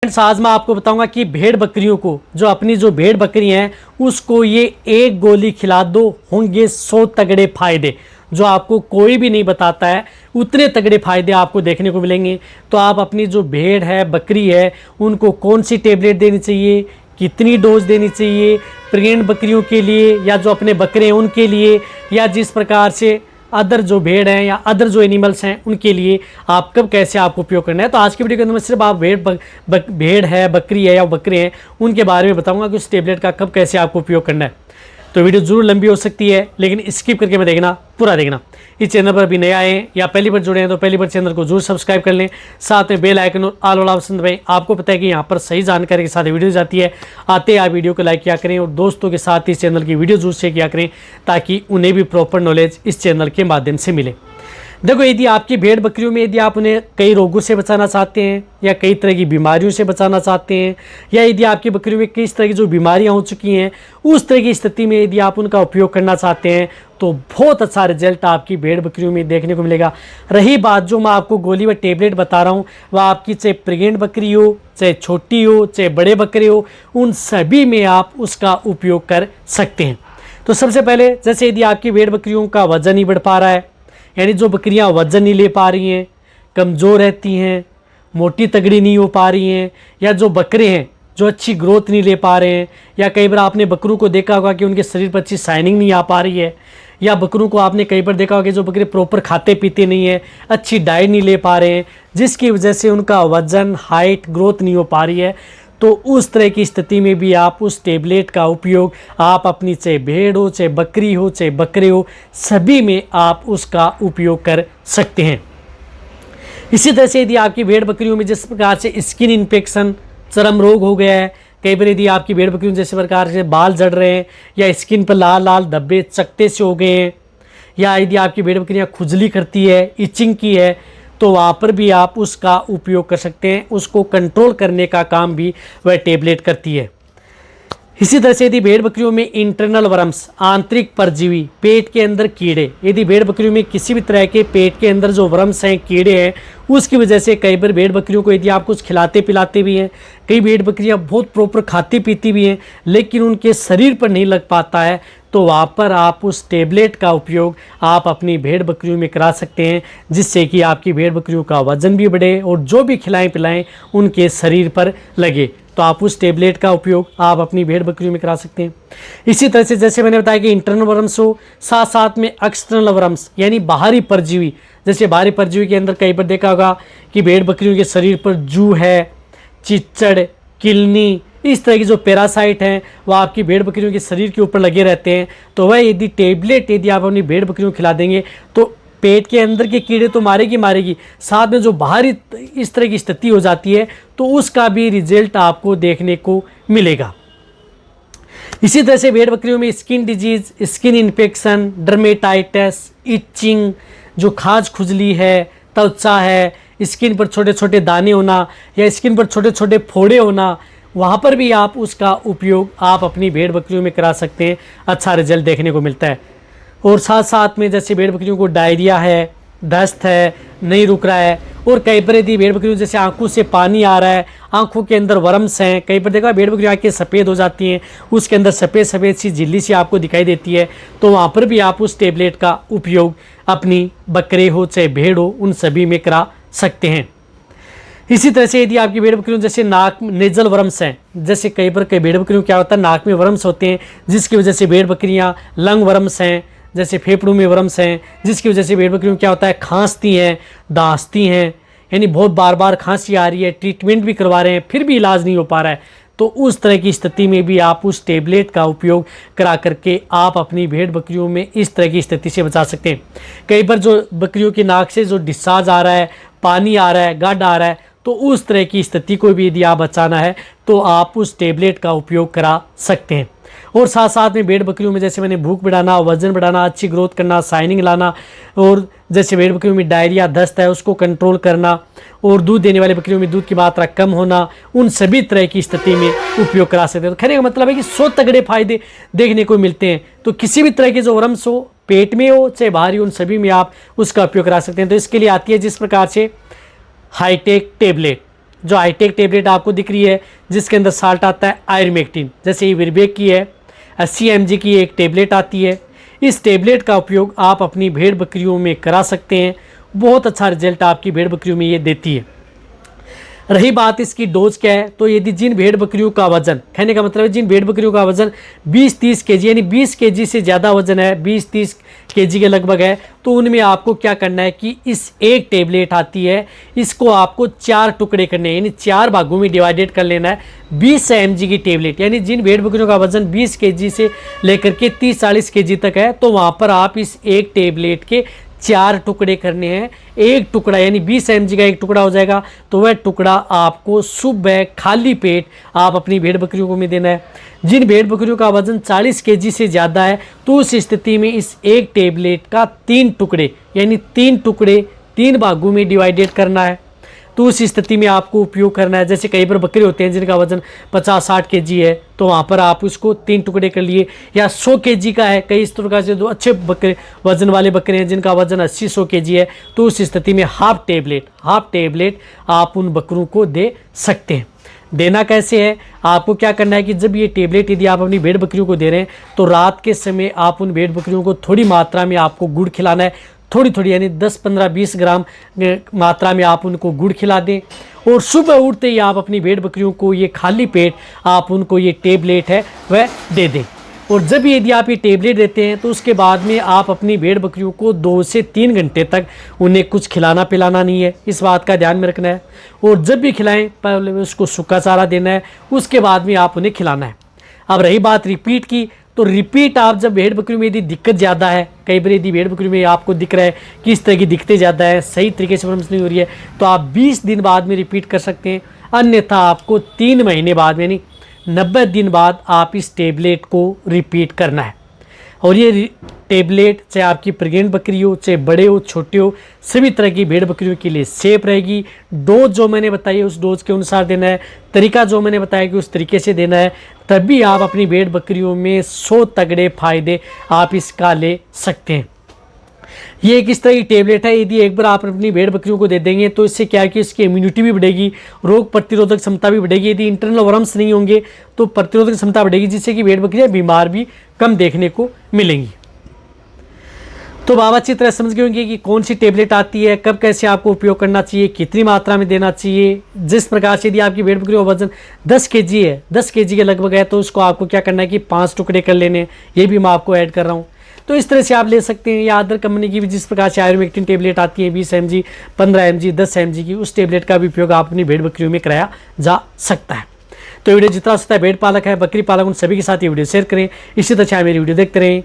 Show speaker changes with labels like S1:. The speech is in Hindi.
S1: फ्रेंड्स, आज मैं आपको बताऊंगा कि भेड़ बकरियों को जो भेड़ बकरी हैं उसको ये एक गोली खिला दो होंगे 100 तगड़े फायदे, जो आपको कोई भी नहीं बताता है। उतने तगड़े फायदे आपको देखने को मिलेंगे। तो आप अपनी जो भेड़ है बकरी है उनको कौन सी टेबलेट देनी चाहिए, कितनी डोज देनी चाहिए, प्रेग्नेंट बकरियों के लिए या जो अपने बकरे हैं उनके लिए, या जिस प्रकार से अदर जो भेड़ हैं या अदर जो एनिमल्स हैं उनके लिए आप कब कैसे आपको उपयोग करना है। तो आज की वीडियो के अंदर मैं सिर्फ आप भेड़ है बकरी है या बकरे हैं उनके बारे में बताऊंगा कि उस टेबलेट का कब कैसे आपको उपयोग करना है। तो वीडियो जरूर लंबी हो सकती है, लेकिन स्किप करके मैं देखना, पूरा देखना। इस चैनल पर अभी नए आए हैं या पहली बार जुड़े हैं तो पहली बार चैनल को जरूर सब्सक्राइब कर लें, साथ में बेल आइकन और ऑल वाला ऑप्शन दबाएं। आपको पता है कि यहाँ पर सही जानकारी के साथ वीडियो जाती है। आते आप वीडियो को लाइक किया करें और दोस्तों के साथ इस चैनल की वीडियो जरूर शेयर किया करें, ताकि उन्हें भी प्रॉपर नॉलेज इस चैनल के माध्यम से मिले। देखो, यदि आपकी भेड़ बकरियों में यदि आप उन्हें कई रोगों से बचाना चाहते हैं या कई तरह की बीमारियों से बचाना चाहते हैं, या यदि आपकी बकरियों में किस तरह की जो बीमारियां हो चुकी हैं उस तरह की स्थिति में यदि आप उनका उपयोग करना चाहते हैं तो बहुत अच्छा रिजल्ट आपकी भेड़ बकरियों में देखने को मिलेगा। रही बात जो मैं आपको गोली व टेबलेट बता रहा हूँ, वह आपकी चाहे प्रेग्नेंट बकरी हो, चाहे छोटी हो, चाहे बड़े बकरे हो, उन सभी में आप उसका उपयोग कर सकते हैं। तो सबसे पहले, जैसे यदि आपकी भेड़ बकरियों का वजन नहीं बढ़ पा रहा है, यानी जो बकरियां वजन नहीं ले पा रही हैं, कमज़ोर रहती हैं, मोटी तगड़ी नहीं हो पा रही हैं, या जो बकरे हैं जो अच्छी ग्रोथ नहीं ले पा रहे हैं, या कई बार आपने बकरों को देखा होगा कि उनके शरीर पर अच्छी शाइनिंग नहीं आ पा रही है, या बकरों को आपने कई बार देखा होगा कि जो बकरे प्रॉपर खाते पीते नहीं है, अच्छी डाइट नहीं ले पा रहे हैं, जिसकी वजह से उनका वजन हाइट ग्रोथ नहीं हो पा रही है। तो उस तरह की स्थिति में भी आप उस टेबलेट का उपयोग आप अपनी चाहे भेड़ हो, चाहे बकरी हो, चाहे बकरे हो, सभी में आप उसका उपयोग कर सकते हैं। इसी तरह से यदि आपकी भेड़ बकरियों में जिस प्रकार से स्किन इन्फेक्शन, चर्म रोग हो गया है, कई बार यदि आपकी भेड़ बकरियों जैसे प्रकार से बाल झड़ रहे हैं, या स्किन पर लाल लाल धब्बे चकते से हो गए हैं, या यदि आपकी भेड़ बकरियाँ खुजली करती है, इचिंग की है, तो वहाँ पर भी आप उसका उपयोग कर सकते हैं। उसको कंट्रोल करने का काम भी वह टेबलेट करती है। इसी तरह से यदि भेड़ बकरियों में इंटरनल वर्म्स, आंतरिक परजीवी, पेट के अंदर कीड़े, यदि भेड़ बकरियों में किसी भी तरह के पेट के अंदर जो वर्म्स हैं, कीड़े हैं, उसकी वजह से कई बार भेड़ बकरियों को यदि आप कुछ खिलाते पिलाते भी हैं, कई भेड़ बकरियां बहुत प्रॉपर खाती पीती भी हैं, लेकिन उनके शरीर पर नहीं लग पाता है, तो वहाँ पर आप उस टेबलेट का उपयोग आप अपनी भेड़ बकरियों में करा सकते हैं, जिससे कि आपकी भेड़ बकरियों का वजन भी बढ़े और जो भी खिलाएं पिलाएं उनके शरीर पर लगे। तो आप उस टेबलेट का उपयोग आप अपनी भेड़ बकरियों में करा सकते हैं। इसी तरह से जैसे मैंने बताया कि इंटरनल वर्म्स हो, साथ साथ में एक्सटर्नल वर्म्स यानी बाहरी परजीवी, जैसे बाहरी परजीवी के अंदर कई बार देखा होगा कि भेड़ बकरियों के शरीर पर जू है, चिच्चड़, किलनी, इस तरह की जो पैरासाइट हैं वह आपकी भेड़ बकरियों के शरीर के ऊपर लगे रहते हैं। तो वह यदि टेबलेट यदि आप अपनी भेड़ बकरियों को खिला देंगे तो पेट के अंदर के कीड़े तो मारेगी, साथ में जो बाहरी इस तरह की स्थिति हो जाती है तो उसका भी रिजल्ट आपको देखने को मिलेगा। इसी तरह से भेड़ बकरियों में skin disease, skin infection, dermatitis, itching, जो खाज खुजली है, त्वचा है, स्किन पर छोटे छोटे दाने होना या स्किन पर छोटे छोटे फोड़े होना, वहाँ पर भी आप उसका उपयोग आप अपनी भेड़ बकरियों में करा सकते हैं। अच्छा रिजल्ट देखने को मिलता है। और साथ साथ में जैसे भेड़ बकरियों को डायरिया है, दस्त है, नहीं रुक रहा है, और कई बार यदि भेड़ बकरियों जैसे आंखों से पानी आ रहा है, आंखों के अंदर वर्म्स हैं, कई बार देखा भेड़ बकरियों आँखें सफ़ेद हो जाती हैं, उसके अंदर सफ़ेद सफ़ेद सी झिल्ली सी आपको दिखाई देती है, तो वहाँ पर भी आप उस टेबलेट का उपयोग अपनी बकरे हो चाहे भेड़ हो उन सभी में करा सकते हैं। इसी तरह से यदि आपकी भेड़ बकरियों जैसे नाक में नेजल वर्म्स हैं, जैसे कई बार कई भेड़ बकरियों क्या होता है नाक में वर्म्स होते हैं, जिसकी वजह से भेड़ बकरियां, लंग वर्म्स हैं जैसे फेफड़ों में वर्म्स हैं, जिसकी वजह से भेड़ बकरियों क्या होता है खांसती हैं, दांसती हैं, यानी बहुत बार बार खांसी आ रही है, ट्रीटमेंट भी करवा रहे हैं फिर भी इलाज नहीं हो पा रहा है। तो उस तरह की स्थिति में भी आप उस टेबलेट का उपयोग करा करके आप अपनी भेड़ बकरियों में इस तरह की स्थिति से बचा सकते हैं। कई बार जो बकरियों की नाक से जो डिस्चार्ज आ रहा है, पानी आ रहा है, गड आ रहा है, तो उस तरह की स्थिति को भी यदि आप बचाना है तो आप उस टेबलेट का उपयोग करा सकते हैं। और साथ साथ में भेड़ बकरियों में जैसे मैंने भूख बढ़ाना, वजन बढ़ाना, अच्छी ग्रोथ करना, शाइनिंग लाना, और जैसे भेड़ बकरियों में डायरिया, दस्त है उसको कंट्रोल करना, और दूध देने वाले बकरियों में दूध की मात्रा कम होना, उन सभी तरह की स्थिति में उपयोग करा सकते हैं। तो कहने का मतलब है कि 100 तगड़े फायदे देखने को मिलते हैं। तो किसी भी तरह के जो वर्म्स हो, पेट में हो चाहे बाहरी हो, उन सभी में आप उसका उपयोग करा सकते हैं। तो इसके लिए आती है जिस प्रकार से हाईटेक टेबलेट, जो हाईटेक टेबलेट आपको दिख रही है जिसके अंदर साल्ट आता है आयरमेक्टिन, जैसे ये विरबेक की है 80 mg की एक टेबलेट आती है। इस टेबलेट का उपयोग आप अपनी भेड़ बकरियों में करा सकते हैं, बहुत अच्छा रिजल्ट आपकी भेड़ बकरियों में ये देती है। रही बात इसकी डोज क्या है, तो यदि जिन भेड़ बकरियों का वजन, कहने का मतलब है जिन भेड़ बकरियों का वजन 20-30 केजी यानी 20 केजी से ज़्यादा वजन है, 20-30 केजी के लगभग है, तो उनमें आपको क्या करना है कि इस एक टेबलेट आती है, इसको आपको 4 टुकड़े करने हैं, यानी 4 भागों में डिवाइडेड कर लेना है। 20 mg की टेबलेट, यानी जिन भेड़ बकरियों का वजन 20 केजी से लेकर के 30-40 केजी तक है, तो वहाँ पर आप इस एक टेबलेट के 4 टुकड़े करने हैं। एक टुकड़ा यानी 20 mg का एक टुकड़ा हो जाएगा, तो वह टुकड़ा आपको सुबह खाली पेट आप अपनी भेड़ बकरियों को में देना है। जिन भेड़ बकरियों का वजन 40 केजी से ज़्यादा है, तो उस स्थिति में इस एक टेबलेट का 3 टुकड़े यानी 3 टुकड़े 3 भागों में डिवाइडेड करना है। तो उस स्थिति में आपको उपयोग करना है। जैसे कई बार बकरे होते हैं जिनका वजन 50-60 केजी है, तो वहाँ पर आप उसको 3 टुकड़े कर लिए, या 100 केजी का है, कई इस प्रकार से जो अच्छे बकरे वजन वाले बकरे हैं जिनका वजन 80-100 केजी है, तो उस स्थिति में हाफ टेबलेट आप उन बकरों को दे सकते हैं। देना कैसे है, आपको क्या करना है कि जब ये टेबलेट यदि आप अपनी भेड़ बकरियों को दे रहे हैं, तो रात के समय आप उन भेड़ बकरियों को थोड़ी मात्रा में आपको गुड़ खिलाना है, थोड़ी यानी 10-15-20 ग्राम मात्रा में आप उनको गुड़ खिला दें। और सुबह उठते ही आप अपनी भेड़ बकरियों को ये खाली पेट आप उनको ये टेबलेट है वह दे दें। और जब यदि आप ये टेबलेट देते हैं, तो उसके बाद में आप अपनी भेड़ बकरियों को 2 से 3 घंटे तक उन्हें कुछ खिलाना पिलाना नहीं है, इस बात का ध्यान में रखना है। और जब भी खिलाएं पहले उसको सूखा चारा देना है, उसके बाद में आप उन्हें खिलाना है। अब रही बात रिपीट की, तो रिपीट आप जब भेड़ बकरियों में यदि दिक्कत ज़्यादा है, कई बार यदि भेड़ बकरियों में आपको दिख रहा है कि इस तरह की दिक्कतें ज़्यादा है, सही तरीके से परफॉर्मेंस नहीं हो रही है, तो आप 20 दिन बाद में रिपीट कर सकते हैं। अन्यथा आपको 3 महीने बाद यानी 90 दिन बाद आप इस टेबलेट को रिपीट करना है। और ये टेबलेट चाहे आपकी प्रेग्नेंट बकरी हो, चाहे बड़े हो छोटे हो, सभी तरह की भेड़ बकरियों के लिए सेफ रहेगी। डोज जो मैंने बताई उस डोज के अनुसार देना है, तरीका जो मैंने बताया कि उस तरीके से देना है, तभी आप अपनी भेड़ बकरियों में 100 तगड़े फायदे आप इसका ले सकते हैं। ये एक इस तरह की टेबलेट है, यदि एक बार आप अपनी भेड़ बकरियों को दे देंगे तो इससे क्या है कि इसकी इम्यूनिटी भी बढ़ेगी, रोग प्रतिरोधक क्षमता भी बढ़ेगी। यदि इंटरनल वर्म्स नहीं होंगे तो प्रतिरोधक क्षमता बढ़ेगी, जिससे कि भेड़ बकरियां बीमार भी कम देखने को मिलेंगी। तो आप अच्छी तरह समझ गए होंगे कि कौन सी टेबलेट आती है, कब कैसे आपको उपयोग करना चाहिए, कितनी मात्रा में देना चाहिए। जिस प्रकार से यदि आपकी भेड़ बकरियों का वजन 10 केजी है, 10 केजी के लगभग है, तो उसको आपको क्या करना है कि 5 टुकड़े कर लेने, ये भी मैं आपको ऐड कर रहा हूँ। तो इस तरह से आप ले सकते हैं। या अदर कंपनी की भी जिस प्रकार से आयरमेक्टिन टेबलेट आती है 20 mg, 15 mg, 10 mg की, उस टेबलेट का भी उपयोग आप अपनी भेड़ बकरियों में कराया जा सकता है। तो वीडियो जितना हो सकता है भेड़ पालक है, बकरी पालक, उन सभी के साथ ये वीडियो शेयर करें। इसी तरह मेरी वीडियो देखते रहें।